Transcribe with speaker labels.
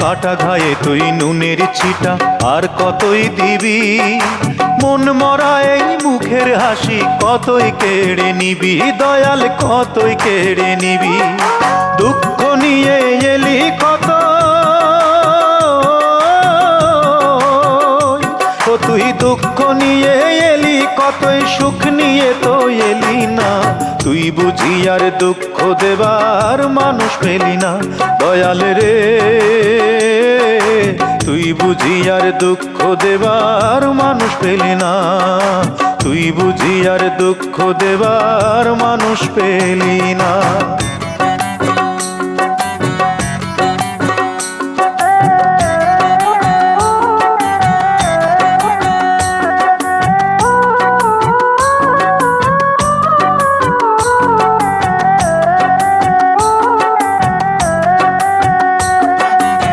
Speaker 1: কাটা ঘায়ে তুই নুনের ছিটা আর কতই দিবি, মন মরা এই মুখের হাসি কতই কেড়ে নিবি, দয়াল কতই কেড়ে নিবি। দুঃখ নিয়ে এলি কত, তুই দুঃখ নিয়ে এলি কতই, সুখ নিয়ে তো এলি না। তুই বুঝি আর দুঃখ দেবার মানুষ পেলি না, দয়াল রে তুই বুঝি আর দুঃখ দেবার মানুষ পেলি না, তুই বুঝি আর দুঃখ দেবার মানুষ পেলি না।